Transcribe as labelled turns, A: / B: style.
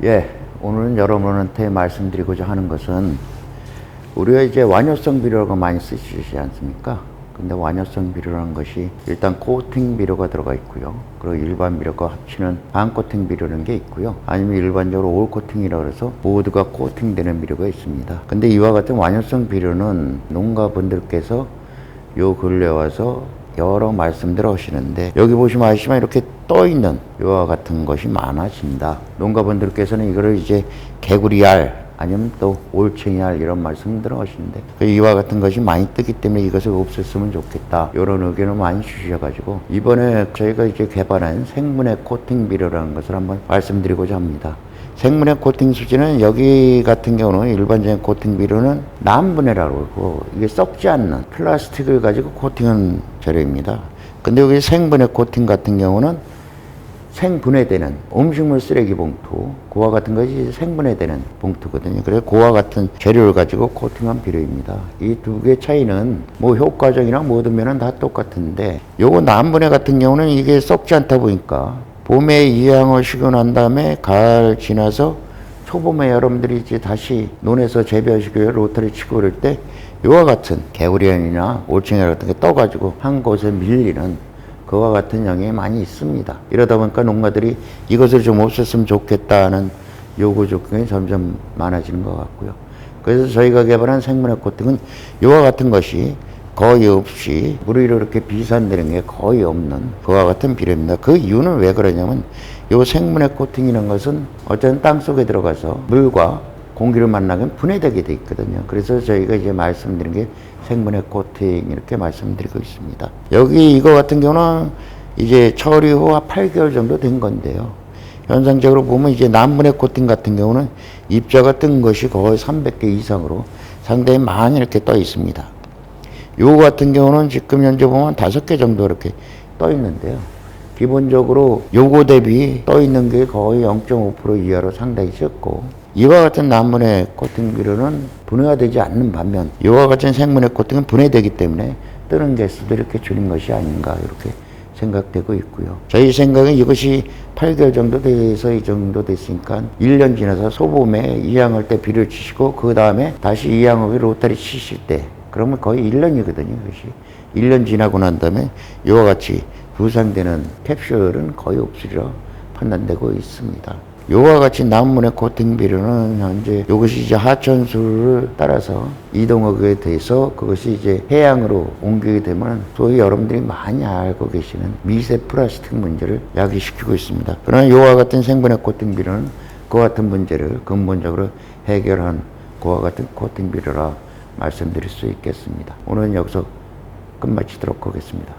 A: 예, 오늘은 여러분한테 말씀드리고자 하는 것은 우리가 이제 완효성 비료라고 많이 쓰시지 않습니까? 근데 완효성 비료라는 것이 일단 코팅 비료가 들어가 있고요. 그리고 일반 비료가 합치는 반코팅 비료라는 게 있고요. 아니면 일반적으로 올 코팅이라고 해서 모두가 코팅되는 비료가 있습니다. 근데 이와 같은 완효성 비료는 농가분들께서 요 근래 와서 여러 말씀들 하시는데, 여기 보시면 아시지만 이렇게 떠있는 이와 같은 것이 많아진다. 농가분들께서는 이거를 이제 개구리알 아니면 또 올챙이알 이런 말씀들 하시는데, 이와 같은 것이 많이 뜨기 때문에 이것을 없앴으면 좋겠다, 이런 의견을 많이 주셔가지고 이번에 저희가 이제 개발한 생분해 코팅 비료라는 것을 한번 말씀드리고자 합니다. 생분해 코팅 수지는 여기 같은 경우는 일반적인 코팅 비료는 남분해라고 그러고, 이게 썩지 않는 플라스틱을 가지고 코팅한 재료입니다. 근데 여기 생분해 코팅 같은 경우는 생분해되는 음식물 쓰레기 봉투, 그와 같은 것이 생분해되는 봉투거든요. 그래서 그와 같은 재료를 가지고 코팅한 비료입니다. 이 두 개의 차이는 뭐 효과적이나 모든 면은 다 똑같은데, 요거 남분해 같은 경우는 이게 썩지 않다 보니까 봄에 이양을 시고 난 다음에 가을 지나서 초봄에 여러분들이 이제 다시 논에서 재배하시고 로터리 치고 그럴 때 이와 같은 개구리알이나 올챙이 같은 게 떠가지고 한 곳에 밀리는 그와 같은 영향이 많이 있습니다. 이러다 보니까 농가들이 이것을 좀 없앴으면 좋겠다는 요구 조건이 점점 많아지는 것 같고요. 그래서 저희가 개발한 생분해 코팅은 이와 같은 것이 거의 없이 물로 이렇게 비산되는 게 거의 없는 그와 같은 비료입니다. 그 이유는 왜 그러냐면, 요 생분해 코팅이라는 것은 어쨌든 땅 속에 들어가서 물과 공기를 만나면 분해되게 돼 있거든요. 그래서 저희가 이제 말씀드린 게 생분해 코팅 이렇게 말씀드리고 있습니다. 여기 이거 같은 경우는 이제 처리 후 8개월 정도 된 건데요. 현상적으로 보면 이제 남분해 코팅 같은 경우는 입자가 뜬 것이 거의 300개 이상으로 상당히 많이 이렇게 떠 있습니다. 요거 같은 경우는 지금 현재 보면 5개 정도 이렇게 떠 있는데요. 기본적으로 요거 대비 떠 있는 게 거의 0.5% 이하로 상당히 적고, 이와 같은 남분해 코팅 비료는 분해가 되지 않는 반면 이와 같은 생분해 코팅은 분해되기 때문에 뜨는 개수도 이렇게 줄인 것이 아닌가 이렇게 생각되고 있고요. 저희 생각은 이것이 8개월 정도 돼서 이 정도 됐으니까 1년 지나서 소봄에 이양할 때 비료를 치시고 그 다음에 다시 이양하고 로타리 치실 때, 그러면 거의 1년이거든요. 그것이 1년 지나고 난 다음에 이와 같이 부상되는 캡슐은 거의 없으리라 판단되고 있습니다. 이와 같이 남분해 코팅 비료는 현재 이것이 이제 하천수를 따라서 이동하게 돼서 그것이 이제 해양으로 옮기게 되면 소위 여러분들이 많이 알고 계시는 미세 플라스틱 문제를 야기시키고 있습니다. 그러나 이와 같은 생분해 코팅 비료는 그와 같은 문제를 근본적으로 해결한 그와 같은 코팅 비료라 말씀드릴 수 있겠습니다. 오늘은 여기서 끝마치도록 하겠습니다.